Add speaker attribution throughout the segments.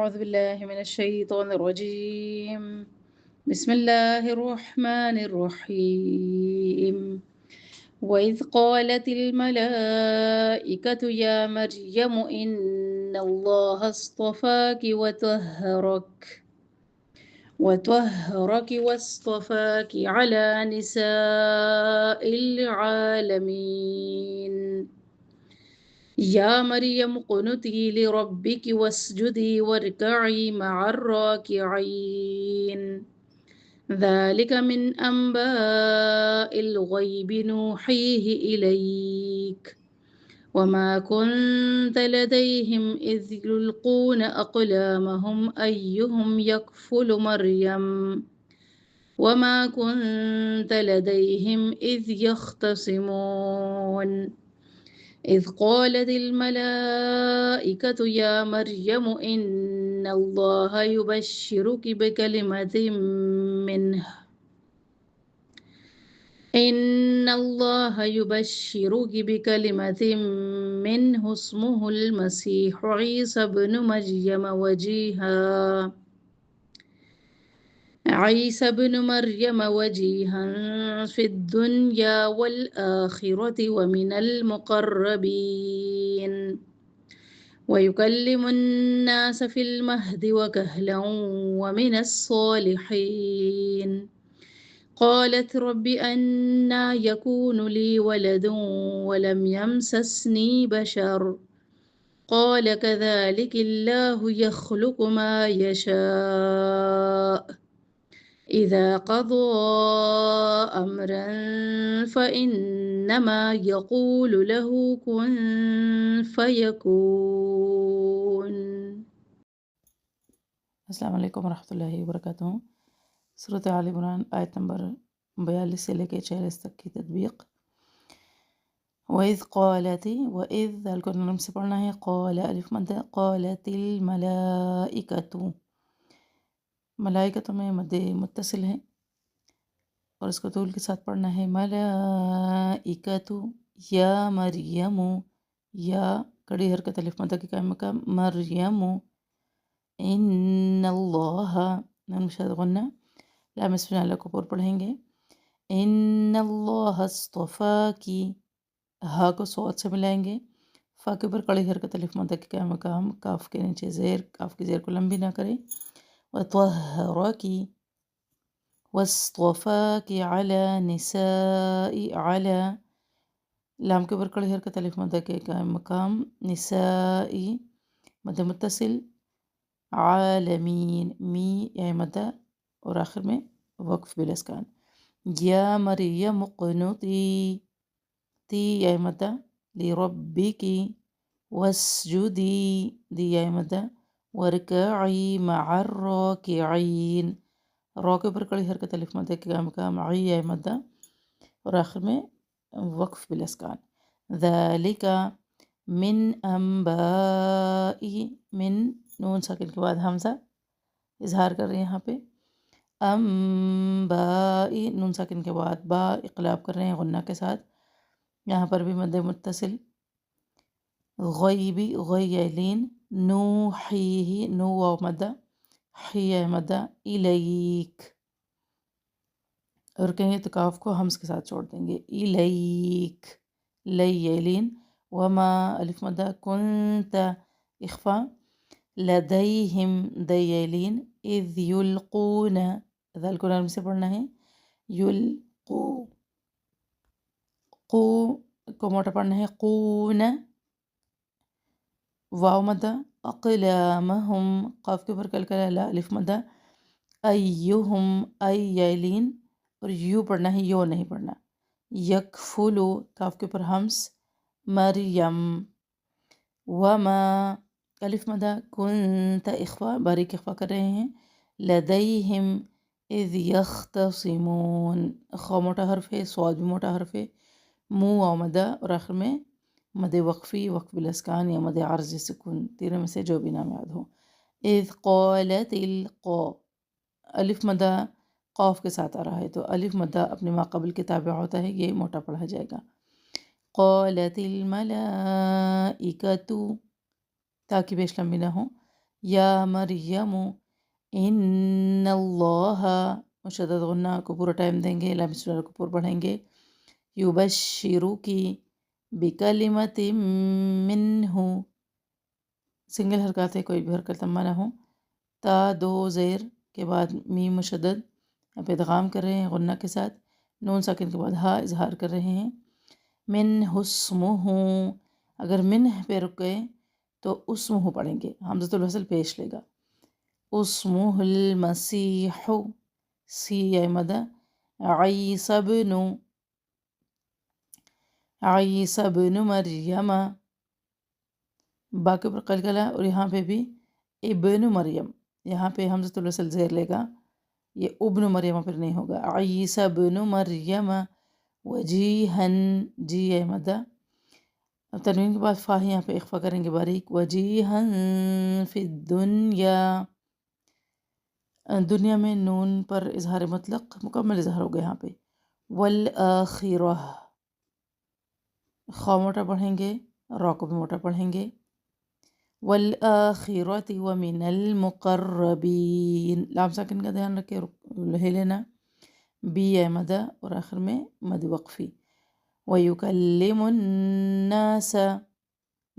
Speaker 1: أعوذ بالله من الشيطان الرجيم. بسم الله الرحمن الرحيم. وإذ قالت الملائكة يا مريم إن الله اصطفاك وطهرك واصطفاك على نساء العالمين. يا مريم اقنتي لربك واسجدي واركعي مع الراكعين. ذلك من أنباء الغيب نوحيه إليك وما كنت لديهم إذ يلقون أقلامهم أيهم يكفل مريم وما كنت لديهم إذ يختصمون. إذ قالت الملائكة يا مريم إن الله يبشرك بكلمة منه اسمه المسيح عيسى بن مريم وجيها في الدنيا والآخرة ومن المقربين ويكلم الناس في المهد وكهلا ومن الصالحين. قالت رب أنى يكون لي ولد ولم يمسسني بشر قال كذلك الله يخلق ما يشاء إذا قضى أمرا فإنما يقول له كن فيكون.
Speaker 2: السلام علیکم ورحمۃ اللہ وبرکاتہ۔ سورۃ آل عمران آیت نمبر 42 سے لے کے 46 تک کی تطبیق۔ وَإِذْ قَالَتِ، وَإِذ دال کو نرم سے پڑھنا ہے، قال الف مد، قالت الملائکۃ، ملائکۃ میں مد متصل ہے اور اس کو طول کے ساتھ پڑھنا ہے، ملائکۃ یا مریم، یا کڑی حرکت الف مد کے قائم مقام، مریم، ان اللہ، نون شد غنہ، لام اسم اللہ کو پر پڑھیں گے، ان اللہ اصطفاکی، ہا کو صوت سے ملائیں گے، فا کے اوپر کڑی حرکت الف مد کے قائم مقام، کاف کے نیچے زیر، کاف کی زیر کو لمبی نہ کرے، وطہرکی، واصطفاکی علی نساء، علی، لام کے اوپر کڑی حرکت الف مد کے قائم مقام، نساء مد متصل، عالمین، می یا مدہ اور آخر میں وقف بالاسکان، یا مریم اقنتی، تی یا مدہ، لربکی، واسجدی، دی یا مدہ، وارکعی مع الراکعین، را کے اوپر کڑی حرکت الف مدہ کے مقام، عی یا مدہ اور آخر میں وقف بالاسکان، ذالک من انبائی، من نون ساکن کے بعد حمزہ اظہار کر رہے ہیں یہاں پہ، انبائی نون ساکن کے بعد با اقلاب کر رہے ہیں غنہ کے ساتھ، یہاں پر بھی مد متصل، غیبی، غیلین، نوحیہ، نو واو مدہ، حیہ مدہ، الیک، اور کہیں تو کاف کو حمز کے ساتھ چھوڑ دیں گے، الیک، لیلین، وما الف مدہ، کنت اخفا، لدیہم، دیلین، اذ یلقون، ذال کو نرم سے پڑھنا ہے، یلقو، قو کو موٹا پڑھنا ہے، قون، واو مدہ، اقلامہم، قاف کے اوپر کلکلا، لا الف مدہ، ایہم، ایلین، اور یو پڑھنا ہے، یو نہیں پڑھنا، یکفلو، کاف کے اوپر حمز، مریم، وما الف مدہ، کنت اخفا، باریک اخفا کر رہے ہیں، لدیہم اذ یختصمون، خا موٹا حرف ہے، صاد بھی موٹا حرف ہے، مو واو مدہ اور آخر میں مد وقفی، وقف بالاسکان یا مد عرض سکون، تینوں میں سے جو بھی نام یاد ہو، اذ قالت القا، الف مدہ قاف کے ساتھ آ رہا ہے تو الف مدہ اپنے ما قبل کے تابع ہوتا ہے، یہ موٹا پڑھا جائے گا، قالت الملائکۃ، تاکہ بیش لمبی نہ ہو، یا مریم ان اللہ، مشدد غنہ کو پورا ٹائم دیں گے، لام اسٹر کو پورا پڑھیں گے، یبشرو کی بکلمت منہ، سنگل حرکات ہے، کوئی بھی حرکت لمبا نہ ہو، تا دو زیر کے بعد میم مشدد، اب ادغام کر رہے ہیں غنہ کے ساتھ، نون ساکن کے بعد ہا اظہار کر رہے ہیں، من حسمہ، اگر من پہ رک گئے تو اسمہ پڑھیں گے، حمزۃ الوصل پیش لے گا، اسمہ المسیح، سی یا مدہ، عیسی بن مریم، با کے اوپر قلقلہ، اور یہاں پہ بھی ابن مریم، یہاں پہ حمزۃ الوصل زیر لے گا، یہ ابن مریم پھر نہیں ہوگا، عیسی بن مریم وجیہن، جی ہے مدہ، اب تنوین کے بعد فا ہے، یہاں پہ اخفا کریں گے باریک، وجیہن فی الدنیا، دنیا میں نون پر اظہار مطلق مکمل اظہار ہوگا یہاں پہ، والآخرہ، خا موٹا پڑھیں گے، را کو بھی موٹا پڑھیں گے، والآخرۃ ومن المقربین، لام ساکن کا دھیان رکھے، لہے لینا، بی ہے مدہ، اور آخر میں مد وقفی، وَيُكَلِّمُ النَّاسَ،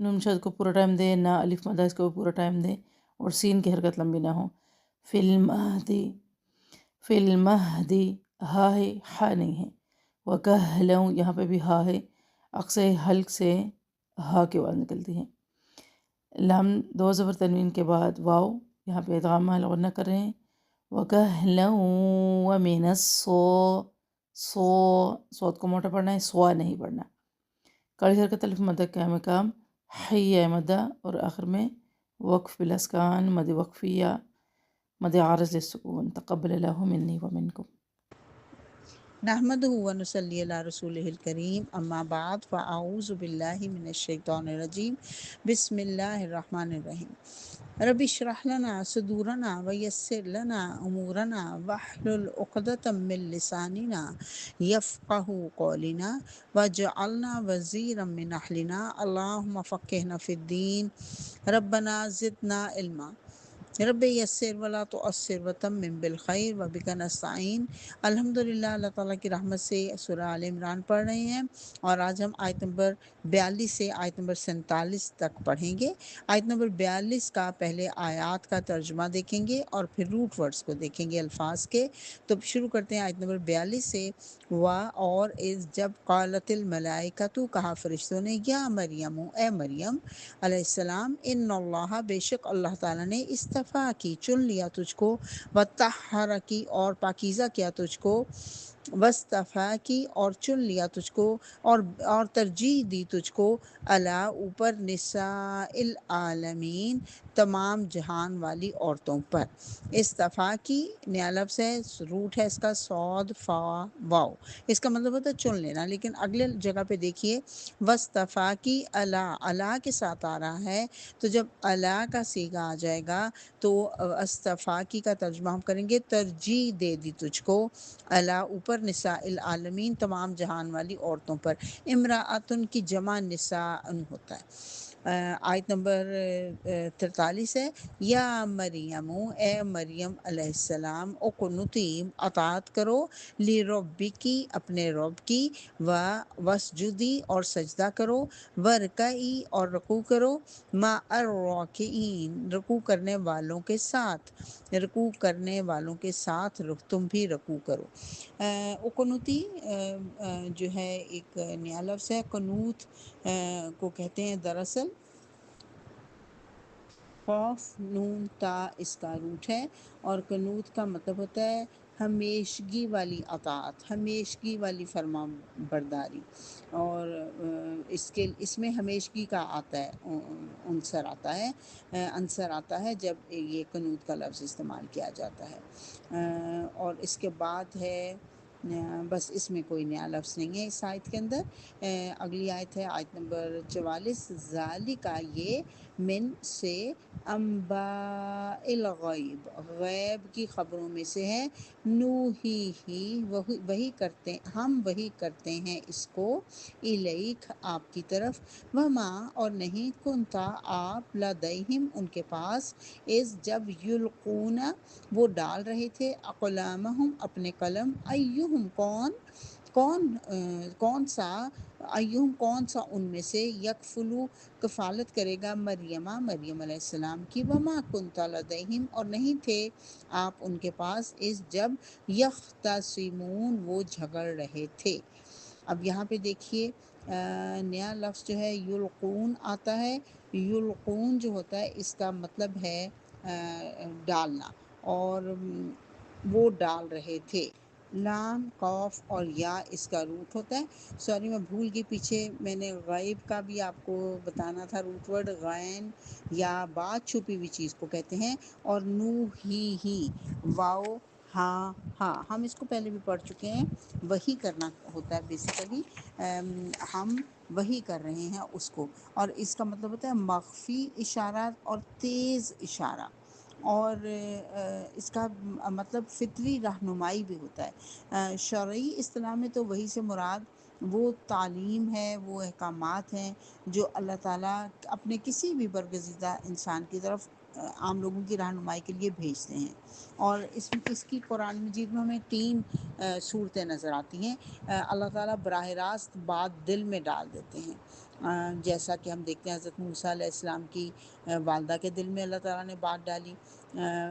Speaker 2: نون شد کو پورا ٹائم دے، نا الف مدہ اس کو پورا ٹائم دے، اور سین کی حرکت لمبی نہ ہو، فی المہدی، فی المہدی، ہا ہے، ہا نہیں ہے، وَكَهْلًا، یہاں پہ بھی ہا ہے، اقصے حلق سے ہا کی آواز نکلتی ہے، لام دو زبر تنوین کے بعد واو، یہاں پہ ادغام مع غنہ کر رہے ہیں، وَكَهْلًا وَمِنَ صوت کو موٹا پڑھنا ہے، سوا نہیں پڑھنا، کڑی حرکت الف مدہ کا مقام، حی مدہ، اور آخر میں وقف بالاسکان، مد وقفی یا مد عارض للسکون، تقبل اللہ منی ومنکم۔
Speaker 3: نحمدہ ونصلی علی رسولہ الکریم، اما بعد فاعوذ باللہ من الشیطان الرجیم، بسم اللہ الرحمن الرحیم، رب اشرح لنا صدورنا ویسر لنا امورنا واحلل عقدۃ من لساننا یفقهوا قولنا واجعلنا وزیرا من اہلنا اللہم فقہنا فی الدین، ربنا زدنا علما، رب یسر ولا تعسر وتمم بالخیر وبک نستعین۔ الحمدللہ، اللہ تعالیٰ کی رحمت سے سورہ آل عمران پڑھ رہے ہیں، اور آج ہم آیت نمبر 42 سے آیت نمبر 47 تک پڑھیں گے۔ آیت نمبر 42 کا پہلے آیات کا ترجمہ دیکھیں گے اور پھر روٹ ورڈز کو دیکھیں گے الفاظ کے۔ تو شروع کرتے ہیں آیت نمبر 42 سے، اور جب قالت الملائکۃ، کہا فرشتوں نے، یا مریم، اے مریم علیہ السلام، ان اللہ، بے شک اللہ تعالیٰ نے، استفا کی، چن لیا تجھ کو، وطہر کی، اور پاکیزہ کیا تجھ کو، وصطفیٰ کی، اور چن لیا تجھ کو، اور ترجیح دی تجھ کو، علی، اوپر، نساء العالمین، تمام جہان والی عورتوں پر۔ استفا کی نیا لفظ ہے، روٹ ہے اس کا صاد فا واو، اس کا مطلب ہوتا ہے چن لینا، لیکن اگلے جگہ پہ دیکھیے، وصطفیٰ کی، علی کے ساتھ آ رہا ہے، تو جب علی کا صیغہ آ جائے گا تو استفا کی کا ترجمہ ہم کریں گے ترجیح دے دی تجھ کو، علی، اوپر، نساء العالمین، تمام جہان والی عورتوں پر۔ امراۃن کی جمع نساء ہوتا ہے۔ آیت نمبر 43 ہے، یا مریم، اے مریم علیہ السلام، اقنتی، اطاعت کرو، لی ربکی، اپنے رب کی، وسجدی، اور سجدہ کرو، ورکعی، اور رکوع کرو، مع الراکعین، رکوع کرنے والوں کے ساتھ، رکوع کرنے والوں کے ساتھ تم بھی رکوع کرو۔ اقنوتی جو ہے ایک نیا لفظ ہے، قنوت کو کہتے ہیں دراصل، قاف نون تا اس کا روٹ ہے، اور قنوت کا مطلب ہوتا ہے ہمیشگی والی اطاعت، ہمیشگی والی فرما برداری، اور اس میں ہمیشگی کا آتا ہے، عنصر آتا ہے جب یہ قنوت کا لفظ استعمال کیا جاتا ہے۔ اور اس کے بعد ہے، بس اس میں کوئی نیا لفظ نہیں ہے اس آیت کے اندر۔ اگلی آیت ہے آیت نمبر 44، ذالکا، یہ، من سے، انباء الغیب، غیب کی خبروں میں سے ہے، نوحی ہی وہی کرتے ہم وہی کرتے ہیں اس کو، الیک آپ کی طرف، وما اور نہیں کنتا آپ لدیہم ان کے پاس، اس جب یلقون وہ ڈال رہے تھے، اقلامہم اپنے قلم، ایہم کون سا، ایہم کون سا ان میں سے، یکفلو کفالت کرے گا، مریم علیہ السلام کی، وما کنت لدیہم اور نہیں تھے آپ ان کے پاس، اس جب یختصمون وہ جھگڑ رہے تھے۔ اب یہاں پہ دیکھیے نیا لفظ جو ہے یلقون آتا ہے، یلقون جو ہوتا ہے اس کا مطلب ہے ڈالنا، اور وہ ڈال رہے تھے، لام قوف اور یا اس کا روٹ ہوتا ہے۔ سوری میں بھول گئی، پیچھے میں نے غیب کا بھی آپ کو بتانا تھا، روٹ ورڈ غین یا بات چھپی ہوئی چیز کو کہتے ہیں، اور نو ہی واؤ ہاں ہاں، ہم اس کو پہلے بھی پڑھ چکے ہیں، وہی کرنا ہوتا ہے بیسیکلی، ہم وہی کر رہے ہیں اس کو، اور اس کا مطلب ہوتا ہے مخفی اشارہ اور تیز اشارہ، اور اس کا مطلب فطری رہنمائی بھی ہوتا ہے۔ شرعی اصطلاح میں تو وہی سے مراد وہ تعلیم ہے، وہ احکامات ہیں جو اللہ تعالیٰ اپنے کسی بھی برگزیدہ انسان کی طرف عام لوگوں کی رہنمائی کے لیے بھیجتے ہیں، اور اس کی قرآن مجید میں ہمیں 3 صورتیں نظر آتی ہیں۔ اللہ تعالیٰ براہ راست بات دل میں ڈال دیتے ہیں، جیسا کہ ہم دیکھتے ہیں حضرت موسیٰ علیہ السلام کی والدہ کے دل میں اللہ تعالیٰ نے بات ڈالی،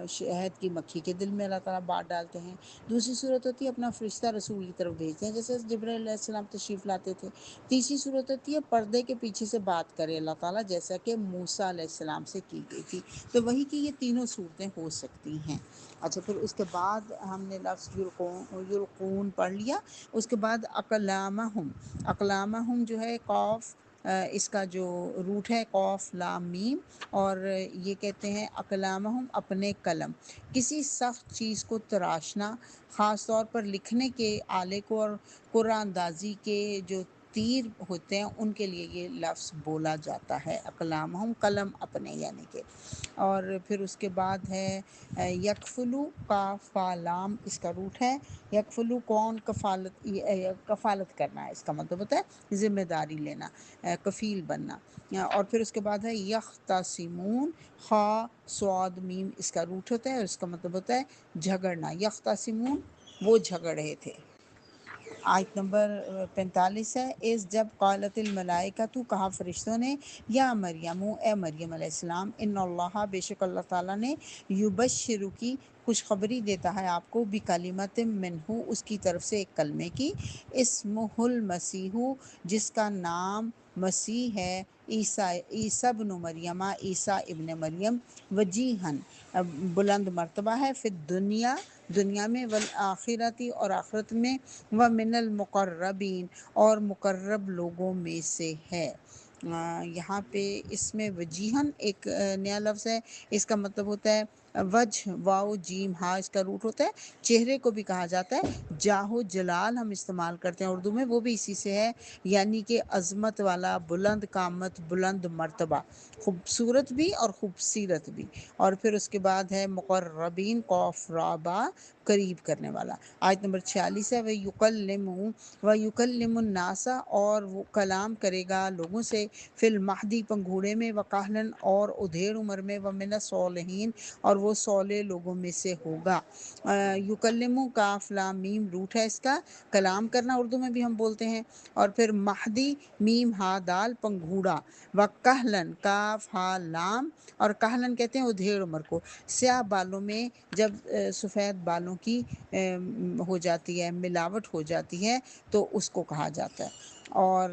Speaker 3: شہد کی مکھی کے دل میں اللہ تعالیٰ بات ڈالتے ہیں۔ دوسری صورت ہوتی ہے اپنا فرشتہ رسول کی طرف بھیجتے ہیں، جیسے جبرائیل علیہ السلام تشریف لاتے تھے۔ تیسری صورت ہوتی ہے پردے کے پیچھے سے بات کرے اللہ تعالیٰ، جیسا کہ موسیٰ علیہ السلام سے کی گئی تھی۔ تو وہی کی یہ تینوں صورتیں ہو سکتی ہیں۔ اچھا، پھر اس کے بعد ہم نے لفظ یلقون پڑھ لیا، اس کے بعد اقلامہم جو ہے قوف، اس کا جو روٹ ہے قوف لام میم، اور یہ کہتے ہیں اقلامہم اپنے قلم، کسی سخت چیز کو تراشنا، خاص طور پر لکھنے کے آلے کو، اور قرآن اندازی کے جو تیر ہوتے ہیں ان کے لیے یہ لفظ بولا جاتا ہے، اقلامہم قلم اپنے یعنی کہ۔ اور پھر اس کے بعد ہے یکفلو، کاف فا لام اس کا روٹ ہے، یکفلو کون، کفالت کرنا ہے، اس کا مطلب ہوتا ہے ذمہ داری لینا، کفیل بننا۔ اور پھر اس کے بعد ہے یختصمون، خا صاد میم اس کا روٹ ہوتا ہے، اور اس کا مطلب ہوتا ہے جھگڑنا، یختصمون وہ جھگڑ رہے تھے۔ آیت نمبر 45 ہے، اس جب قالت الملائکہ تو کہا فرشتوں نے، یا مریم اے مریم علیہ السلام، ان اللہ بے شک اللہ تعالیٰ نے، یبشرکی خوشخبری دیتا ہے آپ کو، بکلمت منہ اس کی طرف سے ایک کلمے کی، اسمہ المسیح جس کا نام مسیح ہے، عیسیٰ ابن مریم، عیسیٰ ابن مریم، وجیہن بلند مرتبہ ہے، فی الدنیا دنیا میں، والآخرتی اور آخرت میں، ومن المقربین اور مقرب لوگوں میں سے ہے۔ یہاں پہ اس میں وجیہن ایک نیا لفظ ہے، اس کا مطلب ہوتا ہے وجہ، واو جیم ہا اس کا روٹ ہوتا ہے، چہرے کو بھی کہا جاتا ہے، جاہو جلال ہم استعمال کرتے ہیں اردو میں، وہ بھی اسی سے ہے، یعنی کہ عظمت والا، بلند قامت، بلند مرتبہ، خوبصورت بھی اور خوبصیرت بھی۔ اور پھر اس کے بعد ہے مقربین، قوف رابا قریب کرنے والا۔ آیت نمبر 46 ہے، وَيُكَلِّمُ النَّاسَ اور وہ کلام کرے گا لوگوں سے، فی المہدی پنگھوڑے میں، وکہلن اور ادھیڑ عمر میں، ومن الصالحین اور وہ صالح لوگوں میں سے ہوگا۔ یکلمو کاف لام میم روٹ ہے اس کا، کلام کرنا اردو میں بھی ہم بولتے ہیں، اور پھر مہدی میم ہا دال پنگھوڑا، وکہلن کاف ہا لام، اور کہلن کہتے ہیں ادھیڑ عمر کو، سیاہ بالوں میں جب سفید بالوں کی ہو جاتی ہے، ملاوٹ ہو جاتی ہے تو اس کو کہا جاتا ہے۔ اور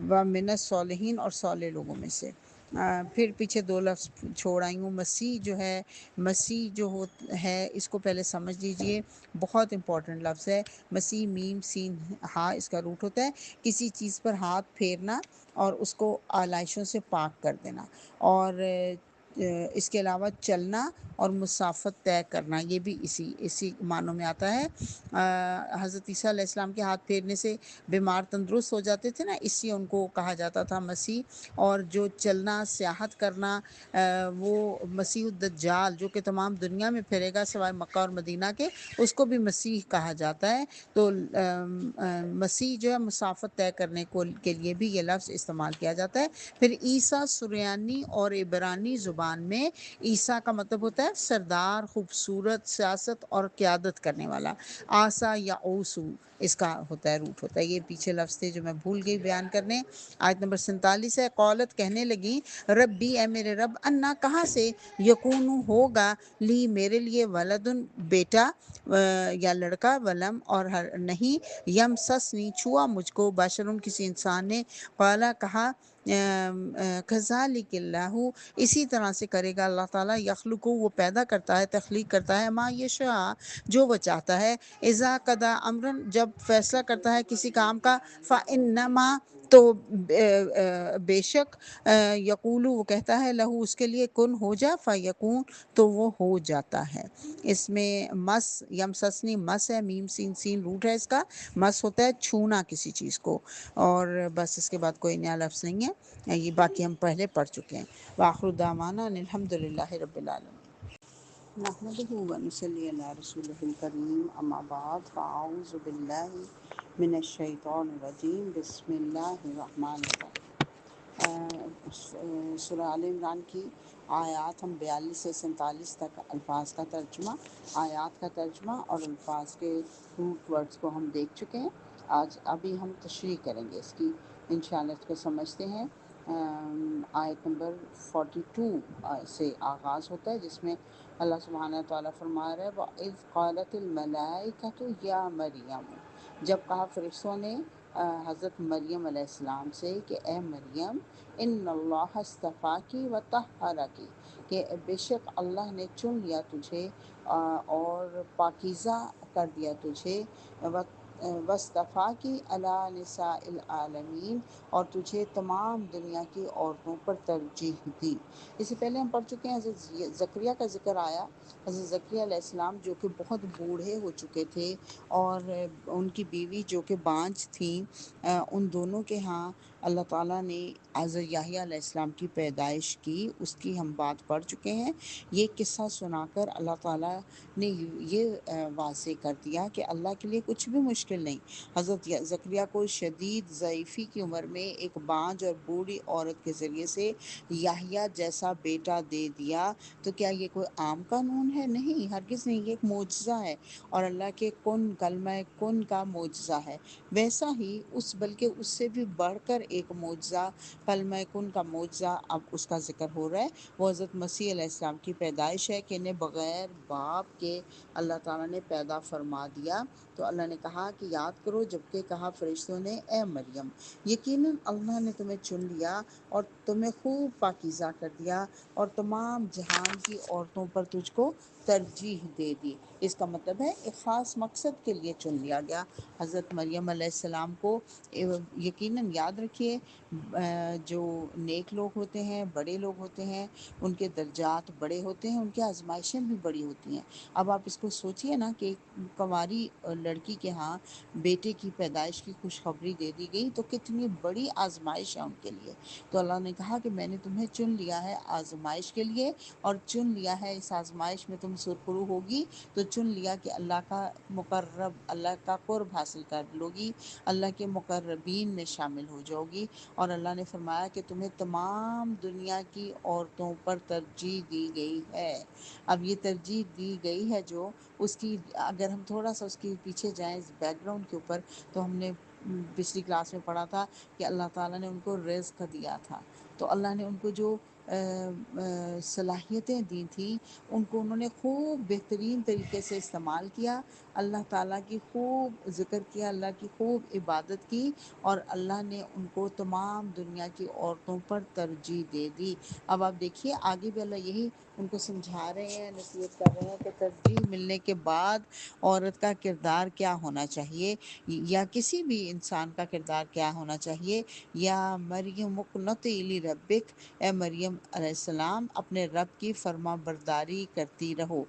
Speaker 3: وَمِنَ الصَّالِحِينَ اور صالح لوگوں میں سے۔ پھر پیچھے 2 لفظ چھوڑ آئی ہوں، مسیح جو ہے، مسیح جو ہے اس کو پہلے سمجھ لیجئے، بہت امپورٹنٹ لفظ ہے مسیح، میم سین ہا اس کا روٹ ہوتا ہے کسی چیز پر ہاتھ پھیرنا اور اس کو آلائشوں سے پاک کر دینا۔ اور اس کے علاوہ چلنا اور مسافت طے کرنا، یہ بھی اسی معنوں میں آتا ہے۔ حضرت عیسیٰ علیہ السلام کے ہاتھ پھیرنے سے بیمار تندرست ہو جاتے تھے نا، اس لیے ان کو کہا جاتا تھا مسیح۔ اور جو چلنا، سیاحت کرنا، وہ مسیح الدجال جو کہ تمام دنیا میں پھرے گا سوائے مکہ اور مدینہ کے، اس کو بھی مسیح کہا جاتا ہے۔ تو مسیح جو ہے مسافت طے کرنے کے لیے بھی یہ لفظ استعمال کیا جاتا ہے۔ پھر عیسیٰ سریانی اور عبرانی زبان میں عیسیٰ کا مطلب ہوتا ہے سردار، خوبصورت، سیاست اور قیادت کرنے والا۔ آسا یا اوسو اس کا ہوتا ہے، روٹ ہوتا ہے۔ یہ پیچھے لفظ تھے جو میں بھول گئی بیان کرنے۔ آیت نمبر 47 ہے، قولت کہنے لگی، ربی اے میرے رب، انا کہاں سے، یکون ہوگا، لی میرے لیے، ولدن بیٹا یا لڑکا، ولم اور نہیں، یم سسنی چھوا مجھ کو، بشرن کسی انسان نے، قالا کہا، کذالک اللہ اسی طرح سے کرے گا اللہ تعالیٰ، یخلق وہ پیدا کرتا ہے، تخلیق کرتا ہے، ما یشاء جو وہ چاہتا ہے، اذا قضا امرن جب فیصلہ کرتا ہے کسی کام کا، فانما تو بے شک، یقولو وہ کہتا ہے، لہو اس کے لیے، کن ہو جا، فیکون تو وہ ہو جاتا ہے۔ اس میں مس، یم سسنی مس ہے، میم سین سین روٹ ہے اس کا، مس ہوتا ہے چھونا کسی چیز کو، اور بس اس کے بعد کوئی نیا لفظ نہیں ہے، یہ باقی ہم پہلے پڑھ چکے ہیں۔ وآخر دعوانا ان الحمدللہ رب العالمین۔ نحمدہ ونصلی علی رسولہ الکریم، اما بعد، فاعوذ باللہ من الشیطان الرجیم، بسم اللہ الرحمن الرحیم۔ سورہ آل عمران کی آیات ہم 42 سے 47 تک الفاظ کا ترجمہ، آیات کا ترجمہ اور الفاظ کے روٹ ورڈز کو ہم دیکھ چکے ہیں۔ آج ابھی ہم تشریح کریں گے اس کی، انشاءاللہ اس کو سمجھتے ہیں۔ آیت نمبر 42 سے آغاز ہوتا ہے، جس میں اللہ سبحانہ تعالیٰ فرما رہا ہے، وَإِذْ قَالَتِ الْمَلَائِكَةُ يَا مَرْيَمُ جب کہا فرشتوں نے حضرت مریم علیہ السلام سے کہ اے مریم، ان اللہ اصطفاکی و طہرکی کہ بے شک اللہ نے چن لیا تجھے اور پاکیزہ کر دیا تجھے، واصطفاکی علی نساء العالمین اور تجھے تمام دنیا کی عورتوں پر ترجیح دی۔ اس سے پہلے ہم پڑھ چکے ہیں، حضرت زکریا کا ذکر آیا۔ حضرت زکریا علیہ السلام جو کہ بہت بوڑھے ہو چکے تھے اور ان کی بیوی جو کہ بانجھ تھیں، ان دونوں کے ہاں اللہ تعالیٰ نے حضرت یحییٰ علیہ السلام کی پیدائش کی، اس کی ہم بات پڑھ چکے ہیں۔ یہ قصہ سنا کر اللہ تعالیٰ نے یہ واضح کر دیا کہ اللہ کے لیے کچھ بھی مشکل نہیں۔ حضرت زکریا کو شدید ضعیفی کی عمر میں ایک بانجھ اور بوڑھی عورت کے ذریعے سے یحییٰ جیسا بیٹا دے دیا، تو کیا یہ کوئی عام قانون ہے؟ نہیں، ہرگز نہیں، یہ ایک معجزہ ہے، اور اللہ کے کن، کلمہ کن کا معجزہ ہے۔ ویسا ہی بلکہ اس سے بھی بڑھ کر ایک معجزہ، کلمہ کن کا معجزہ اب اس کا ذکر ہو رہا ہے، وہ حضرت مسیح علیہ السلام کی پیدائش ہے کہ انہیں بغیر باپ کے اللہ تعالیٰ نے پیدا فرما دیا۔ تو اللہ نے کہا کہ یاد کرو جبکہ کہا فرشتوں نے، اے مریم، یقیناً اللہ نے تمہیں چن لیا اور تمہیں خوب پاکیزہ کر دیا اور تمام جہان کی عورتوں پر تجھ کو ترجیح دے دی۔ اس کا مطلب ہے ایک خاص مقصد کے لیے چن لیا گیا حضرت مریم علیہ السلام کو۔ یقیناً یاد رکھیے، جو نیک لوگ ہوتے ہیں، بڑے لوگ ہوتے ہیں، ان کے درجات بڑے ہوتے ہیں، ان کی آزمائشیں بھی بڑی ہوتی ہیں۔ اب آپ اس کو سوچئے نا کہ کنواری لڑکی کے ہاں بیٹے کی پیدائش کی خوشخبری دے دی گئی، تو کتنی بڑی آزمائش ہے ان کے لیے۔ تو اللہ نے کہا کہ میں نے تمہیں چن لیا ہے آزمائش کے لیے، اور چن لیا ہے اس آزمائش میں تم سرخرو ہوگی، تو چن لیا کہ اللہ کا مقرب، اللہ کا قرب حاصل کر لو گی، اللہ کے مقربین میں شامل ہو جاؤ گی۔ اور اللہ نے فرمایا کہ تمہیں تمام دنیا کی عورتوں پر ترجیح دی گئی ہے۔ اب یہ ترجیح دی گئی ہے جو، اس کی اگر ہم تھوڑا سا اس کے پیچھے جائیں، اس بیک گراؤنڈ کے اوپر، تو ہم نے پچھلی کلاس میں پڑھا تھا کہ اللہ تعالیٰ نے ان کو رزق دیا تھا، تو اللہ نے ان کو جو صلاحیتیں دی تھیں، ان کو انہوں نے خوب بہترین طریقے سے استعمال کیا، اللہ تعالیٰ کی خوب ذکر کیا، اللہ کی خوب عبادت کی، اور اللہ نے ان کو تمام دنیا کی عورتوں پر ترجیح دے دی۔ اب آپ دیکھیے آگے بھی اللہ یہی ان کو سمجھا رہے ہیں، نصیحت کر رہے ہیں کہ ترجیح ملنے کے بعد عورت کا کردار کیا ہونا چاہیے، یا کسی بھی انسان کا کردار کیا ہونا چاہیے۔ یا مریم اقنتی لربک، اے مریم علیہ السلام اپنے رب کی فرما برداری کرتی رہو۔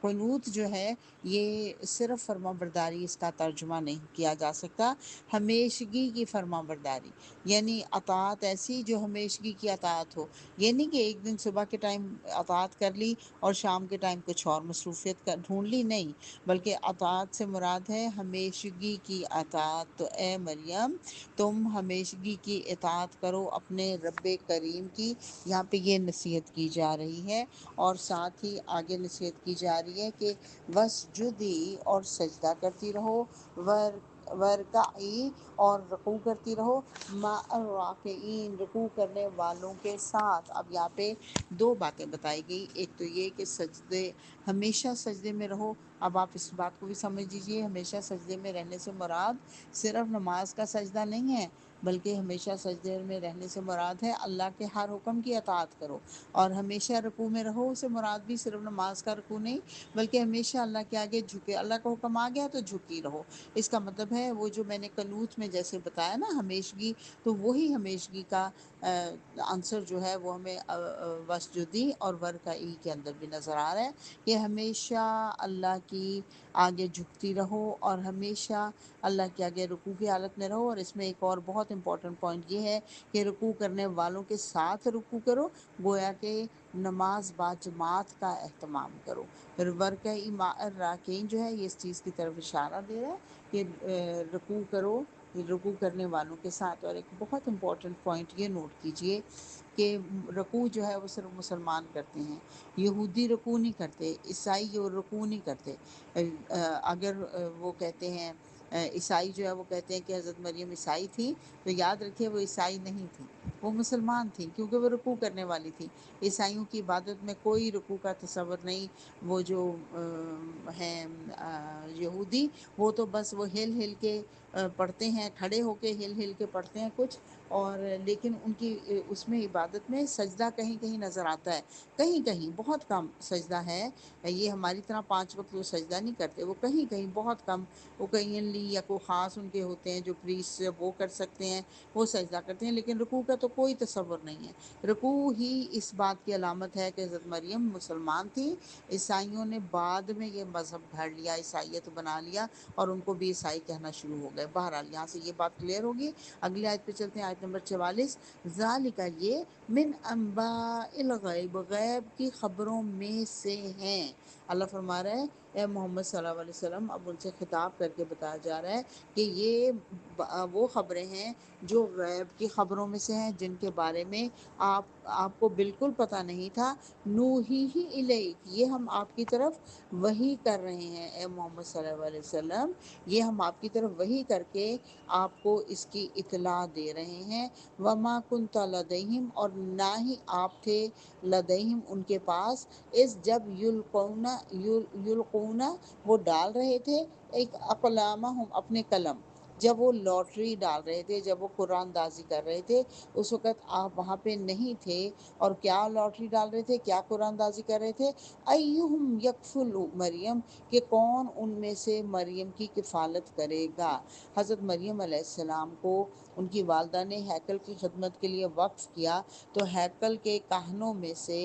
Speaker 3: قنوت جو ہے یہ صرف فرما برداری اس کا ترجمہ نہیں کیا جا سکتا، ہمیشگی کی فرما برداری، یعنی اطاعت ایسی جو ہمیشگی کی اطاعت ہو، یہ نہیں کہ ایک دن صبح کے ٹائم اطاعت کر لی اور شام کے ٹائم کچھ اور مصروفیت ڈھونڈ لی، نہیں، بلکہ اطاعت سے مراد ہے ہمیشگی کی اطاعت۔ تو اے مریم تم ہمیشگی کی اطاعت کرو اپنے رب کریم کی، یہاں پہ یہ نصیحت کی جا رہی ہے، اور ساتھ ہی آگے نصیحت کی جا رہی ہے کہ وسجدی، اور سجدہ کرتی رہو، ورکعی، اور رکوع کرتی رہو، مع الراکعین، رکوع کرنے والوں کے ساتھ۔ اب یہاں پہ دو باتیں بتائی گئی، ایک تو یہ کہ سجدے، ہمیشہ سجدے میں رہو۔ اب آپ اس بات کو بھی سمجھ لیجئے، ہمیشہ سجدے میں رہنے سے مراد صرف نماز کا سجدہ نہیں ہے، بلکہ ہمیشہ سجدے میں رہنے سے مراد ہے اللہ کے ہر حکم کی اطاعت کرو، اور ہمیشہ رکوع میں رہو سے مراد بھی صرف نماز کا رکوع نہیں، بلکہ ہمیشہ اللہ کے آگے جھکے، اللہ کا حکم آ گیا تو جھکی رہو۔ اس کا مطلب ہے وہ جو میں نے قنوت میں جیسے بتایا نا ہمیشگی، تو وہی ہمیشگی کا آنسر جو ہے وہ ہمیں وسجدی اور ورکعی کے اندر بھی نظر آ رہا ہے کہ ہمیشہ اللہ کی آگے جھکتی رہو اور ہمیشہ اللہ کے آگے رکوع کی حالت میں رہو۔ اور اس میں ایک اور بہت امپورٹنٹ پوائنٹ یہ ہے کہ رکوع کرنے والوں کے ساتھ رکوع کرو، گویا کہ نماز با جماعت کا اہتمام کرو۔ پھر ورکعی مع الراکعین جو ہے یہ اس چیز کی طرف اشارہ دے رہا ہے کہ رکوع کرو رکوع کرنے والوں کے ساتھ۔ اور ایک بہت امپورٹنٹ پوائنٹ یہ نوٹ کیجئے کہ رکوع جو ہے وہ صرف مسلمان کرتے ہیں، یہودی رکوع نہیں کرتے، عیسائی رکوع نہیں کرتے۔ اگر وہ کہتے ہیں عیسائی جو ہے وہ کہتے ہیں کہ حضرت مریم عیسائی تھی، تو یاد رکھیے وہ عیسائی نہیں تھی، وہ مسلمان تھی، کیونکہ وہ رکوع کرنے والی تھی۔ عیسائیوں کی عبادت میں کوئی رکوع کا تصور نہیں۔ وہ جو ہیں یہودی، وہ تو بس وہ ہل ہل کے پڑھتے ہیں، کھڑے ہو کے ہل ہل کے پڑھتے ہیں کچھ، اور لیکن ان کی اس میں عبادت میں سجدہ کہیں کہیں نظر آتا ہے، کہیں کہیں بہت کم سجدہ ہے۔ یہ ہماری طرح 5 وقت وہ سجدہ نہیں کرتے، وہ کہیں کہیں بہت کم، وہ کہیں یا کوئی خاص ان کے ہوتے ہیں جو پریسٹ وہ کر سکتے ہیں، وہ سجدہ کرتے ہیں، لیکن رکوع کا تو کوئی تصور نہیں ہے۔ رکوع ہی اس بات کی علامت ہے کہ حضرت مریم مسلمان تھی، عیسائیوں نے بعد میں یہ مذہب گھڑ لیا، عیسائیت بنا لیا، اور ان کو بھی عیسائی کہنا شروع ہو گئے۔ بہرحال یہاں سے یہ بات کلیئر ہوگی۔ اگلی آیت پہ چلتے ہیں، آیت نمبر 44، ذالک، یہ من انباء الغیب، غیب کی خبروں میں سے ہیں۔ اللہ فرما رہا ہے اے محمد صلی اللہ علیہ وسلم، اب ان سے خطاب کر کے بتایا جا رہا ہے کہ یہ وہ خبریں ہیں جو غیب کی خبروں میں سے ہیں، جن کے بارے میں آپ کو بالکل پتہ نہیں تھا۔ نوحیہ الیک، یہ ہم آپ کی طرف وحی کر رہے ہیں اے محمد صلی اللہ علیہ وسلم، یہ ہم آپ کی طرف وحی کر کے آپ کو اس کی اطلاع دے رہے ہیں۔ وما کنت لدیہم، اور نہ ہی آپ تھے لدیہم ان کے پاس، اس جب یلقون وہ ڈال رہے تھے، ایک اقلامہم اپنے قلم، جب وہ لاٹری ڈال رہے تھے، جب وہ قرآن دازی کر رہے تھے، اس وقت آپ وہاں پہ نہیں تھے، اور کیا لاٹری ڈال رہے تھے، کیا قرآن دازی کر رہے تھے؟ ایہم یکفل مریم، کہ کون ان میں سے مریم کی کفالت کرے گا۔ حضرت مریم علیہ السلام کو ان کی والدہ نے ہیکل کی خدمت کے لیے وقف کیا، تو ہیکل کے کاہنوں میں سے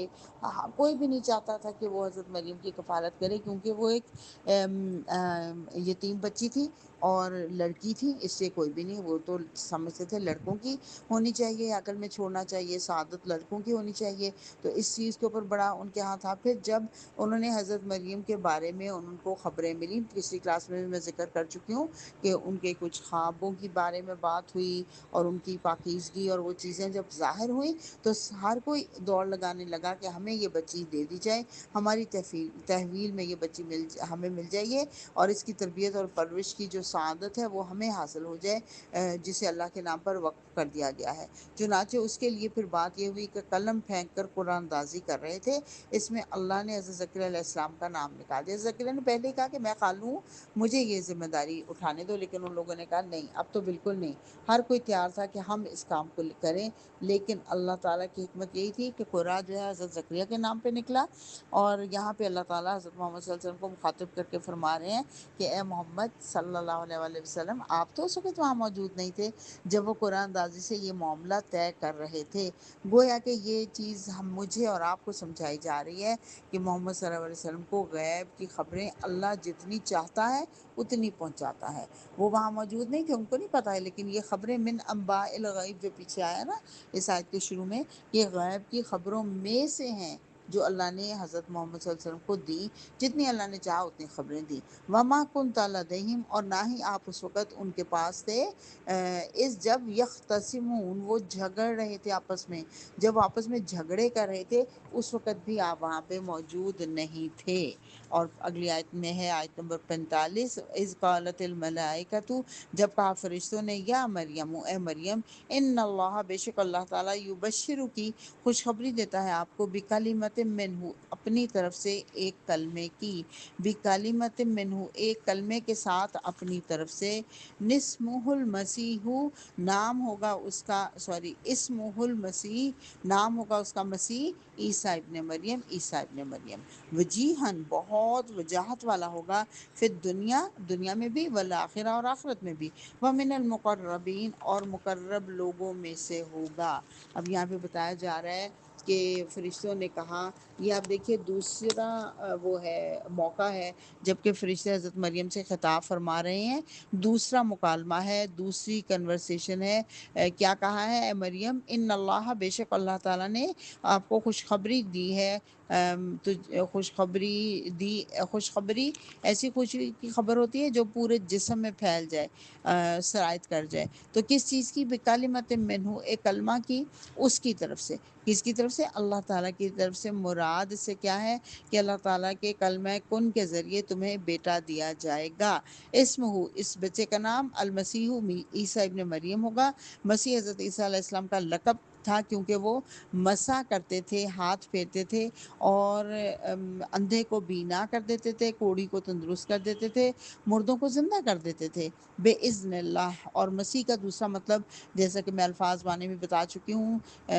Speaker 3: کوئی بھی نہیں چاہتا تھا کہ وہ حضرت مریم کی کفالت کرے، کیونکہ وہ ایک یتیم بچی تھی اور لڑکی تھی، اس سے کوئی بھی نہیں، وہ تو سمجھتے تھے لڑکوں کی ہونی چاہیے، عقل میں چھوڑنا چاہیے، سعادت لڑکوں کی ہونی چاہیے، تو اس چیز کے اوپر بڑا ان کے ہاں تھا۔ پھر جب انہوں نے حضرت مریم کے بارے میں ان کو خبریں ملی، پچھلی کلاس میں بھی میں ذکر کر چکی ہوں کہ ان کے کچھ خوابوں کی بارے میں بات ہوئی، اور ان کی پاکیزگی اور وہ چیزیں جب ظاہر ہوئیں، تو ہر کوئی دوڑ لگانے لگا کہ ہمیں یہ بچی دے دی جائے، ہماری تحویل میں یہ بچی ہمیں مل جائے، اور اس کی تربیت اور پرورش کی جو سعادت ہے وہ ہمیں حاصل ہو جائے، جسے اللہ کے نام پر وقف کر دیا گیا ہے۔ چنانچہ اس کے لیے پھر بات یہ ہوئی کہ قلم پھینک کر قرآن دازی کر رہے تھے، اس میں اللہ نے حضرت زکریا علیہ السلام کا نام نکال دیا۔ زکریا نے پہلے کہا کہ میں خالو ہوں، مجھے یہ ذمہ داری اٹھانے دو، لیکن ان لوگوں نے کہا نہیں، اب تو بالکل نہیں۔ ہر کوئی تیار تھا کہ ہم اس کام کو کریں، لیکن اللہ تعالیٰ کی حکمت یہی تھی کہ قرآن جو ہے حضرت زکریا کے نام پہ نکلا، اور یہاں پہ اللہ تعالیٰ حضرت محمد صلی اللہ علیہ وسلم کو مخاطب کر کے فرما رہے ہیں کہ اے محمد صلی اللہ علیہ وآلہ وسلم، آپ تو اس وقت وہاں موجود نہیں تھے جب وہ قرآن اندازی سے یہ معاملہ طے کر رہے تھے۔ گویا کہ یہ چیز مجھے اور آپ کو سمجھائی جا رہی ہے کہ محمد صلی اللہ علیہ وسلم کو غیب کی خبریں اللہ جتنی چاہتا ہے اتنی پہنچاتا ہے۔ وہ وہاں موجود نہیں تھے، ان کو نہیں پتہ ہے، لیکن یہ خبریں من انباء الغیب جو پیچھے آیا نا اس آیت کے شروع میں، یہ غیب کی خبروں میں سے ہیں جو اللہ نے حضرت محمد صلی اللہ علیہ وسلم کو دی، جتنی اللہ نے چاہا اتنی خبریں دی۔ وما کنت لدیہم، اور نہ ہی آپ اس وقت ان کے پاس تھے، اس جب یختصمون، وہ جھگڑ رہے تھے آپس میں، جب وہ آپس میں جھگڑے کر رہے تھے اس وقت بھی آپ وہاں پہ موجود نہیں تھے۔ اور اگلی آیت میں ہے آیت نمبر 45، اذ قالت الملائکۃ، جب کہا فرشتوں نے، یا مریم، اے مریم، ان اللہ، بے شک اللہ تعالیٰ، یبشرو کی، خوشخبری دیتا ہے آپ کو، بکلمت منہ، اپنی طرف سے ایک کلمے کی، بکلمت منہ، ایک کلمے کے ساتھ اپنی طرف سے، نسمہ المسیح، نام ہوگا اس کا، اسمہ المسیح، نام ہوگا اس کا مسیح، عیسیٰ ابن مریم، عیسیٰ ابن مریم، وجیہن، بہت وجاہت والا ہوگا، پھر دنیا میں بھی، والآخرہ، اور آخرت میں بھی، ومن المقربین، اور مقرب لوگوں میں سے ہوگا۔ اب یہاں پہ بتایا جا رہا ہے کہ فرشتوں نے کہا، یہ آپ دیکھیے دوسرا وہ ہے موقع ہے جب کہ فرشتے حضرت مریم سے خطاب فرما رہے ہیں، دوسرا مکالمہ ہے، دوسری کنورسیشن ہے۔ کیا کہا ہے، اے مریم، ان اللہ، بے شک اللہ تعالیٰ نے آپ کو خوشخبری دی ہے، خوشخبری ایسی خوشی کی خبر ہوتی ہے جو پورے جسم میں پھیل جائے، سرایت کر جائے۔ تو کس چیز کی، بکلمت منہ، ایک کلمہ کی، اس کی طرف سے، کس کی طرف سے، اللہ تعالیٰ کی طرف سے۔ مراد سے کیا ہے کہ اللہ تعالیٰ کے کلمہ کن کے ذریعے تمہیں بیٹا دیا جائے گا۔ اسمہ، اس بچے کا نام، المسیح، عیسیٰ ابن مریم ہوگا۔ مسیح حضرت عیسیٰ علیہ السلام کا لقب تھا، کیونکہ وہ مسح کرتے تھے، ہاتھ پھیرتے تھے، اور اندھے کو بینا کر دیتے تھے، کوڑی کو تندرست کر دیتے تھے، مردوں کو زندہ کر دیتے تھے، بے اذن اللہ۔ اور مسیح کا دوسرا مطلب، جیسا کہ میں الفاظ بانے میں بتا چکی ہوں،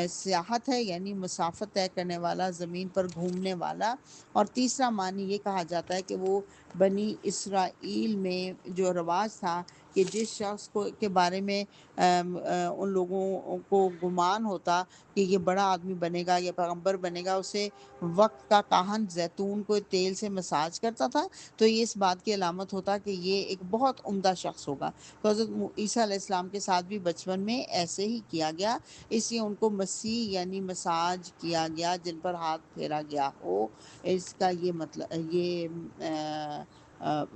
Speaker 3: سیاحت ہے، یعنی مسافت طے کرنے والا، زمین پر گھومنے والا۔ اور تیسرا معنی یہ کہا جاتا ہے کہ وہ بنی اسرائیل میں جو رواج تھا کہ جس شخص کے بارے میں ان لوگوں کو گمان ہوتا کہ یہ بڑا آدمی بنے گا یا پیغمبر بنے گا، اسے وقت کا کاہن زیتون کو تیل سے مساج کرتا تھا، تو یہ اس بات کی علامت ہوتا کہ یہ ایک بہت عمدہ شخص ہوگا۔ تو حضرت عیسیٰ علیہ السلام کے ساتھ بھی بچپن میں ایسے ہی کیا گیا، اس لیے ان کو مسیح یعنی مساج کیا گیا، جن پر ہاتھ پھیرا گیا ہو۔ اس کا یہ مطلب،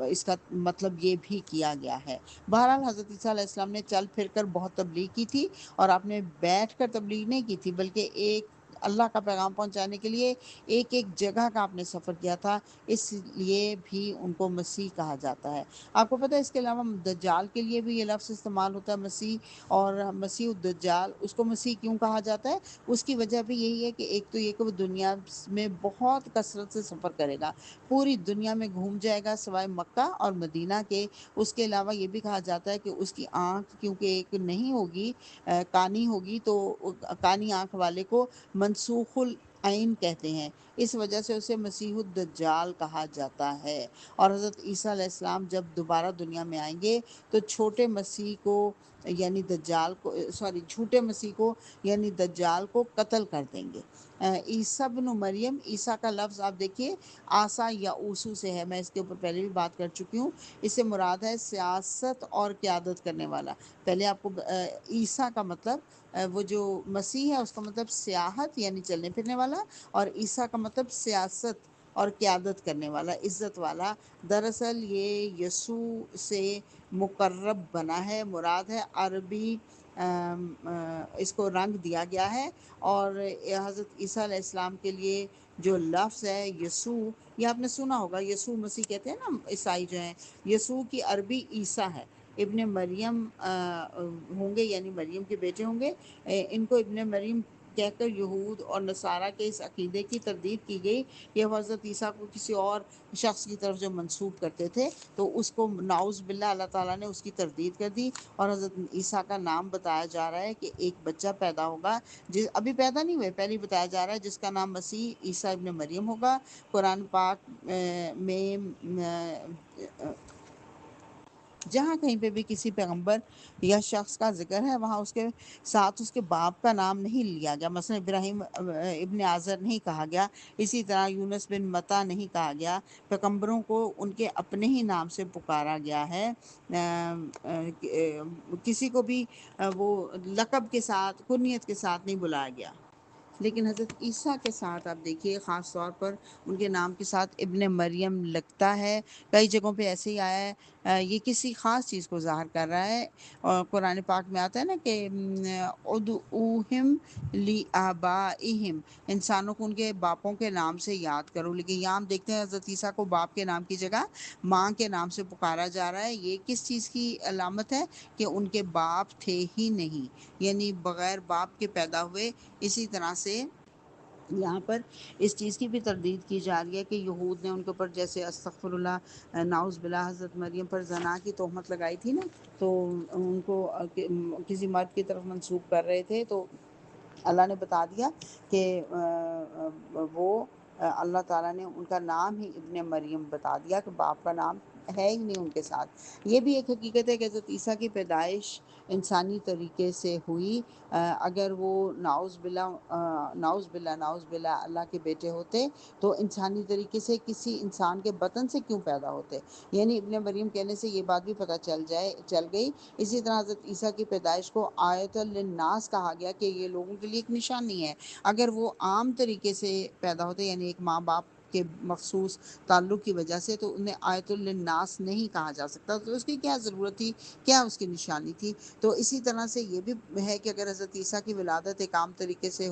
Speaker 3: اس کا مطلب یہ بھی کیا گیا ہے۔ بہرحال حضرت عیسیٰ علیہ السلام نے چل پھر کر بہت تبلیغ کی تھی، اور آپ نے بیٹھ کر تبلیغ نہیں کی تھی، بلکہ ایک اللہ کا پیغام پہنچانے کے لیے ایک ایک جگہ کا آپ نے سفر کیا تھا، اس لیے بھی ان کو مسیح کہا جاتا ہے۔ آپ کو پتہ ہے اس کے علاوہ دجال کے لیے بھی یہ لفظ استعمال ہوتا ہے، مسیح، اور مسیح الدجال، اس کو مسیح کیوں کہا جاتا ہے؟ اس کی وجہ بھی یہی ہے کہ ایک تو یہ کہ وہ دنیا میں بہت کثرت سے سفر کرے گا، پوری دنیا میں گھوم جائے گا سوائے مکہ اور مدینہ کے۔ اس کے علاوہ یہ بھی کہا جاتا ہے کہ اس کی آنکھ کیونکہ ایک نہیں ہوگی، کانی ہوگی، تو کانی آنکھ والے کو منسوخ العین کہتے ہیں، اس وجہ سے اسے مسیح الدجال کہا جاتا ہے۔ اور حضرت عیسیٰ علیہ السلام جب دوبارہ دنیا میں آئیں گے تو چھوٹے مسیح کو یعنی دجال کو، جھوٹے مسیح کو یعنی دجال کو قتل کر دیں گے۔ عیسیٰ بن مریم، عیسیٰ کا لفظ آپ دیکھیے آسا یا اوسو سے ہے، میں اس کے اوپر پہلے بھی بات کر چکی ہوں۔ اس سے مراد ہے سیاست اور قیادت کرنے والا۔ پہلے آپ کو عیسیٰ کا مطلب، وہ جو مسیح ہے اس کا مطلب سیاحت یعنی چلنے پھرنے والا، اور عیسیٰ کا مطلب سیاست اور قیادت کرنے والا، عزت والا۔ دراصل یہ یسوع سے مقرب بنا ہے، مراد ہے عربی، اس کو رنگ دیا گیا ہے۔ اور حضرت عیسیٰ علیہ السلام کے لیے جو لفظ ہے یسوع، یہ آپ نے سنا ہوگا، یسوع مسیح کہتے ہیں نا عیسائی جو ہیں، یسوع کی عربی عیسیٰ ہے، ابن مریم ہوں گے، یعنی مریم کے بیٹے ہوں گے۔ ان کو ابن مریم کہہ کر یہود اور نصارہ کے اس عقیدے کی تردید کی گئی کہ حضرت عیسیٰ کو کسی اور شخص کی طرف جو منسوب کرتے تھے، تو اس کو نعوذ باللہ اللہ تعالیٰ نے اس کی تردید کر دی، اور حضرت عیسیٰ کا نام بتایا جا رہا ہے کہ ایک بچہ پیدا ہوگا، ابھی پیدا نہیں ہوئے، پہلے بتایا جا رہا ہے، جس کا نام مسیح عیسیٰ ابن مریم ہوگا۔ قرآن پاک میں جہاں کہیں پہ بھی کسی پیغمبر یا شخص کا ذکر ہے وہاں اس کے ساتھ اس کے باپ کا نام نہیں لیا گیا، مثلا ابراہیم ابن آزر نہیں کہا گیا، اسی طرح یونس بن متا نہیں کہا گیا، پیغمبروں کو ان کے اپنے ہی نام سے پکارا گیا ہے، کسی کو بھی وہ لقب کے ساتھ کنیت کے ساتھ نہیں بلایا گیا۔ لیکن حضرت عیسیٰ کے ساتھ آپ دیکھیے خاص طور پر ان کے نام کے ساتھ ابن مریم لگتا ہے، کئی جگہوں پہ ایسے ہی آیا ہے، یہ کسی خاص چیز کو ظاہر کر رہا ہے، اور قرآن پاک میں آتا ہے نا کہ ادعوہم لآبائہم، انسانوں کو ان کے باپوں کے نام سے یاد کرو، لیکن یہاں ہم دیکھتے ہیں حضرت عیسیٰ کو باپ کے نام کی جگہ ماں کے نام سے پکارا جا رہا ہے۔ یہ کس چیز کی علامت ہے؟ کہ ان کے باپ تھے ہی نہیں، یعنی بغیر باپ کے پیدا ہوئے۔ اسی طرح سے یہاں پر اس چیز کی بھی تردید کی جا رہی ہے کہ یہود نے ان کے اوپر جیسے استغفر اللہ نعوذ باللہ حضرت مریم پر زنا کی تہمت لگائی تھی نا، تو ان کو کسی مرد کی طرف منسوب کر رہے تھے، تو اللہ نے بتا دیا کہ وہ اللہ تعالیٰ نے ان کا نام ہی ابن مریم بتا دیا کہ باپ کا نام ہے ہی نہیں ان کے ساتھ۔ یہ بھی ایک حقیقت ہے کہ حضرت عیسیٰ کی پیدائش انسانی طریقے سے ہوئی، اگر وہ نعوذ باللہ اللہ کے بیٹے ہوتے تو انسانی طریقے سے کسی انسان کے بطن سے کیوں پیدا ہوتے، یعنی ابن مریم کہنے سے یہ بات بھی پتہ چل گئی۔ اسی طرح حضرت عیسیٰ کی پیدائش کو آیت للناس کہا گیا کہ یہ لوگوں کے لیے ایک نشانی ہے، اگر وہ عام طریقے سے پیدا ہوتے یعنی ایک ماں باپ کے مخصوص تعلق کی وجہ سے، تو انہیں آیت للناس نہیں کہا جا سکتا، تو اس کی کیا ضرورت تھی، کیا اس کی نشانی تھی۔ تو اسی طرح سے یہ بھی ہے کہ اگر حضرت عیسیٰ کی ولادت ایک عام طریقے سے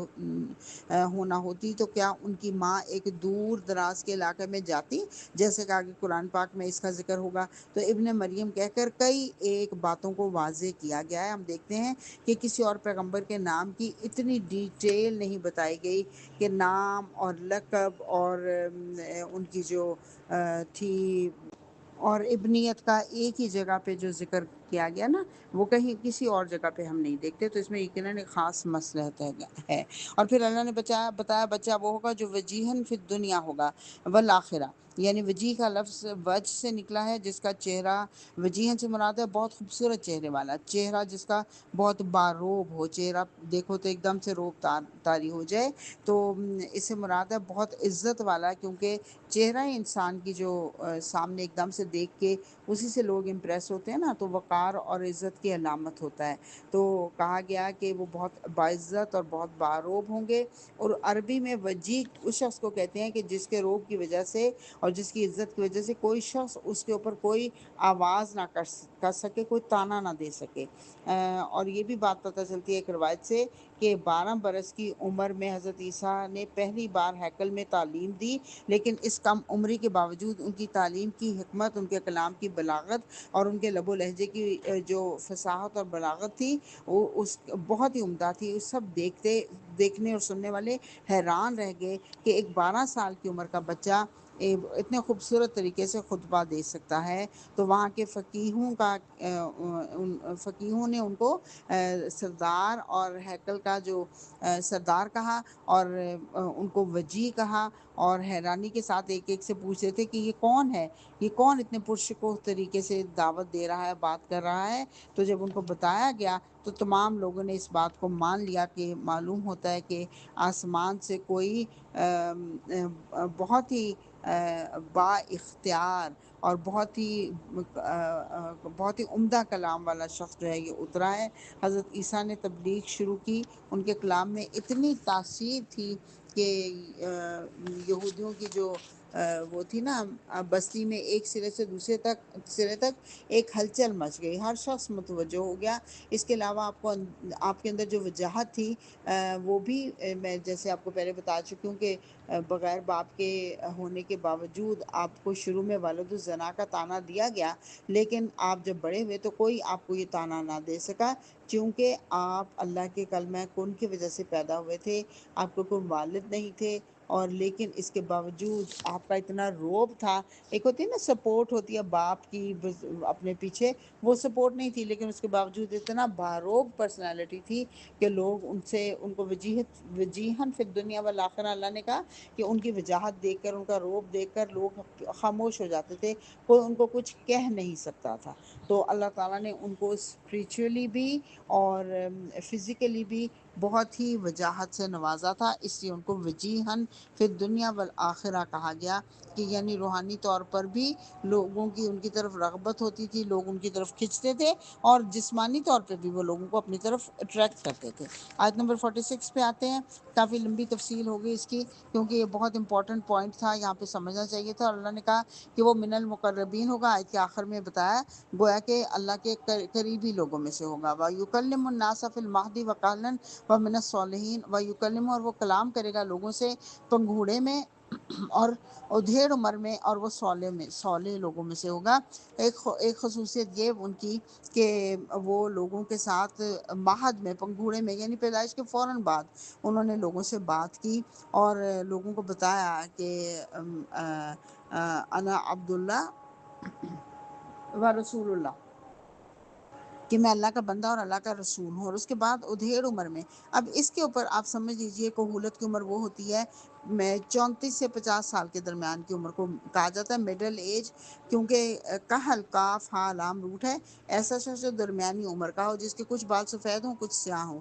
Speaker 3: ہونا ہوتی تو کیا ان کی ماں ایک دور دراز کے علاقے میں جاتی، جیسے کہ آگے قرآن پاک میں اس کا ذکر ہوگا۔ تو ابن مریم کہہ کر کئی ایک باتوں کو واضح کیا گیا ہے۔ ہم دیکھتے ہیں کہ کسی اور پیغمبر کے نام کی اتنی ڈیٹیل نہیں بتائی گئی کہ نام اور لقب اور ان کی جو تھی اور ابنیت کا ایک ہی جگہ پہ جو ذکر کیا گیا نا، وہ کہیں کسی اور جگہ پہ ہم نہیں دیکھتے، تو اس میں یقیناً ایک خاص مصلحت ہے۔ اور پھر اللہ نے بتایا بچہ وہ ہوگا جو وجیہن فی الدنیا ہوگا والآخرہ، یعنی وجیح کا لفظ وجہ سے نکلا ہے، جس کا چہرہ، وجیہن سے مراد ہے بہت خوبصورت چہرے والا، چہرہ جس کا بہت باروب ہو، چہرہ دیکھو تو ایک دم سے روب طاری ہو جائے، تو اس سے مراد ہے بہت عزت والا، کیونکہ چہرہ انسان کی جو سامنے ایک دم سے دیکھ کے اسی سے لوگ امپریس ہوتے ہیں نا، تو وقار اور عزت کی علامت ہوتا ہے۔ تو کہا گیا کہ وہ بہت باعزت اور بہت باروب ہوں گے، اور عربی میں وجیح اس شخص کو کہتے ہیں کہ جس کے روب کی وجہ سے اور جس کی عزت کی وجہ سے کوئی شخص اس کے اوپر کوئی آواز نہ کر سکے، کوئی تانا نہ دے سکے۔ اور یہ بھی بات پتہ چلتی ہے ایک روایت سے کہ 12 برس کی عمر میں حضرت عیسیٰ نے پہلی بار ہیکل میں تعلیم دی، لیکن اس کم عمری کے باوجود ان کی تعلیم کی حکمت، ان کے کلام کی بلاغت اور ان کے لب و لہجے کی جو فصاحت اور بلاغت تھی وہ اس بہت ہی عمدہ تھی۔ سب دیکھنے اور سننے والے حیران رہ گئے کہ ایک 12 سال کی عمر کا بچہ اتنے خوبصورت طریقے سے خطبہ دے سکتا ہے۔ تو وہاں کے فقیہوں نے ان کو سردار اور ہیکل کا جو سردار کہا، اور ان کو وجیح کہا، اور حیرانی کے ساتھ ایک ایک سے پوچھ رہے تھے کہ یہ کون ہے، یہ کون اتنے پرشکوہ طریقے سے دعوت دے رہا ہے، بات کر رہا ہے۔ تو جب ان کو بتایا گیا تو تمام لوگوں نے اس بات کو مان لیا کہ معلوم ہوتا ہے کہ آسمان سے کوئی بہت ہی با اختیار اور بہت ہی عمدہ کلام والا شخص جو ہے یہ اترا ہے۔ حضرت عیسیٰ نے تبلیغ شروع کی، ان کے کلام میں اتنی تاثیر تھی کہ یہودیوں کی جو وہ تھی نا بستی میں ایک سرے سے دوسرے سرے تک ایک ہلچل مچ گئی، ہر شخص متوجہ ہو گیا۔ اس کے علاوہ آپ کے اندر جو وجاہت تھی وہ بھی میں جیسے آپ کو پہلے بتا چکی ہوں کہ بغیر باپ کے ہونے کے باوجود آپ کو شروع میں ولد الزنا کا طعنہ دیا گیا، لیکن آپ جب بڑے ہوئے تو کوئی آپ کو یہ طعنہ نہ دے سکا، چونکہ آپ اللہ کے کلمہ کن کی وجہ سے پیدا ہوئے تھے، آپ کو کوئی والد نہیں تھے، اور لیکن اس کے باوجود آپ کا اتنا روب تھا. ایک ہوتی ہے نا سپورٹ ہوتی ہے باپ کی اپنے پیچھے، وہ سپورٹ نہیں تھی، لیکن اس کے باوجود اتنا باروب پرسنالٹی تھی کہ لوگ ان کو وجیہن فی الدنیا والآخرہ، اللہ نے کہا کہ ان کی وجاہت دیکھ کر، ان کا روب دیکھ کر لوگ خاموش ہو جاتے تھے، کوئی ان کو کچھ کہہ نہیں سکتا تھا. تو اللہ تعالیٰ نے ان کو اسپریچولی بھی اور فزیکلی بھی بہت ہی وجاہت سے نوازا تھا، اس لیے ان کو وجیہن فی الدنیا والآخرہ کہا گیا، کہ یعنی روحانی طور پر بھی لوگوں کی ان کی طرف رغبت ہوتی تھی، لوگ ان کی طرف کھنچتے تھے، اور جسمانی طور پہ بھی وہ لوگوں کو اپنی طرف اٹریکٹ کرتے تھے. آیت نمبر 46 پہ آتے ہیں. کافی لمبی تفصیل ہوگی اس کی، کیونکہ یہ بہت امپورٹنٹ پوائنٹ تھا، یہاں پہ سمجھنا چاہیے تھا. اور اللہ نے کہا کہ وہ من المقربین ہوگا. آیت کے آخر میں بتایا گویا کہ اللہ کے قریبی لوگوں میں سے ہوگا. وَيُكَلِّمُ النَّاسَ فِي الْمَهْدِ وَكَهْلًا وَمِنَ الصَّالِحِينَ. وَيُكَلِّمُ، اور وہ کلام کرے گا لوگوں سے پنگھوڑے میں اور ادھیڑ عمر میں، اور وہ صالح لوگوں میں سے ہوگا. ایک خصوصیت یہ ان کی کہ وہ لوگوں کے ساتھ مہد میں، پنگھوڑے میں، یعنی پیدائش کے فوراً بعد انہوں نے لوگوں سے بات کی اور لوگوں کو بتایا کہ انا عبداللہ و رسول اللہ، کہ میں اللہ کا بندہ اور اللہ کا رسول ہوں. اور اس کے بعد ادھیڑ عمر میں، اب اس کے اوپر آپ سمجھ لیجئے کہولت کی عمر وہ ہوتی ہے 34 سے 50 سال کے درمیان کی عمر کو کہا جاتا ہے مڈل ایج، کیونکہ کہل کاف ہا لام روٹ ہے، ایسا شخص جو درمیانی عمر کا ہو، جس کے کچھ بال سفید ہوں کچھ سیاہ ہوں.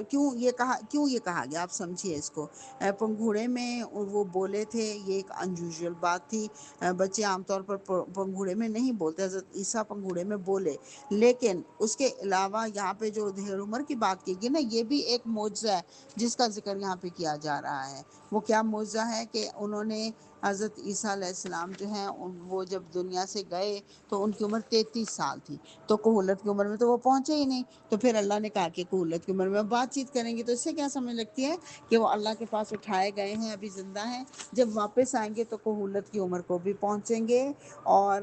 Speaker 3: کیوں یہ کہا گیا، آپ سمجھیے اس کو. پنگھوڑے میں وہ بولے تھے، یہ ایک انیوژل بات تھی. بچے عام طور پر پنگھوڑے میں نہیں بولتے، حضرت عیسیٰ پنگھوڑے میں بولے. لیکن اس کے علاوہ یہاں پہ جو ادھیڑ عمر کی بات کی گئی نا، یہ بھی ایک معجزہ ہے جس کا ذکر یہاں پہ کیا جا رہا ہے. وہ کیا معجزہ ہے کہ انہوں نے حضرت عیسیٰ علیہ السلام جو ہیں وہ جب دنیا سے گئے تو ان کی عمر 33 سال تھی. تو کہولت کی عمر میں تو وہ پہنچے ہی نہیں. تو پھر اللہ نے کہا کہ کہولت کی عمر میں بات چیت کریں گے. تو اس سے کیا سمجھ لگتی ہے کہ وہ اللہ کے پاس اٹھائے گئے ہیں، ابھی زندہ ہیں. جب واپس آئیں گے تو کہولت کی عمر کو بھی پہنچیں گے، اور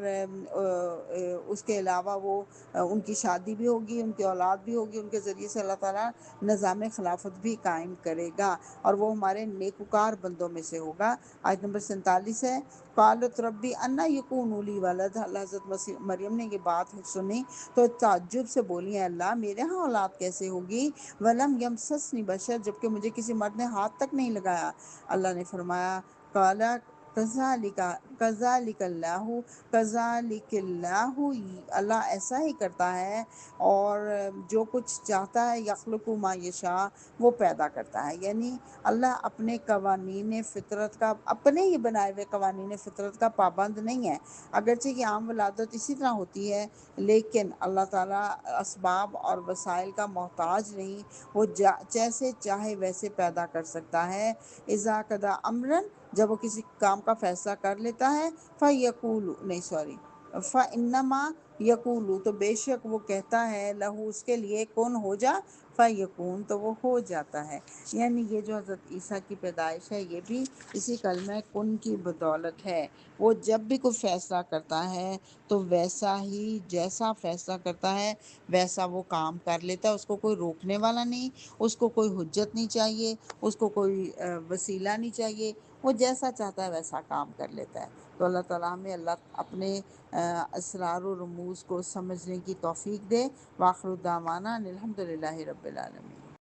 Speaker 3: اس کے علاوہ وہ ان کی شادی بھی ہوگی، ان کی اولاد بھی ہوگی، ان کے ذریعے سے اللہ تعالیٰ نظام خلافت بھی قائم کرے گا، اور وہ ہمارے نیکوکار بندوں میں سے ہوگا. آیت نمبر 47 ہے. قالت ربی انا یکون لی ولد. حضرت مریم نے یہ بات سنی تو تعجب سے بولی، اے اللہ میرے ہاں اولاد کیسے ہوگی؟ ولم یمسسنی بشر، جبکہ مجھے کسی مرد نے ہاتھ تک نہیں لگایا. اللہ نے فرمایا قال کذالک اللہ، کذالک اللہ، اللہ ایسا ہی کرتا ہے، اور جو کچھ چاہتا ہے یخلق ما یشاء، وہ پیدا کرتا ہے. یعنی اللہ اپنے قوانین فطرت کا، اپنے ہی بنائے ہوئے قوانین فطرت کا پابند نہیں ہے. اگرچہ کہ عام ولادت اسی طرح ہوتی ہے، لیکن اللہ تعالیٰ اسباب اور وسائل کا محتاج نہیں، وہ جیسے چاہے ویسے پیدا کر سکتا ہے. اذا قضا امرن، جب وہ کسی کام کا فیصلہ کر لیتا ہے، فَإِنَّمَا یقولو، تو بے شک وہ کہتا ہے، لہو اس کے لیے، کن ہو جا، فیکون، تو وہ ہو جاتا ہے. یعنی یہ جو حضرت عیسیٰ کی پیدائش ہے یہ بھی اسی کلمہ کن کی بدولت ہے. وہ جب بھی کوئی فیصلہ کرتا ہے تو ویسا ہی، جیسا فیصلہ کرتا ہے ویسا وہ کام کر لیتا ہے. اس کو کوئی روکنے والا نہیں، اس کو کوئی حجت نہیں چاہیے، اس کو کوئی وسیلہ نہیں چاہیے، وہ جیسا چاہتا ہے ویسا کام کر لیتا ہے. تو اللہ تعالیٰ ہمیں اللہ اپنے اسرار و رموز کو سمجھنے کی توفیق دے. وآخر دعوانا الحمدللہ رب العالمین.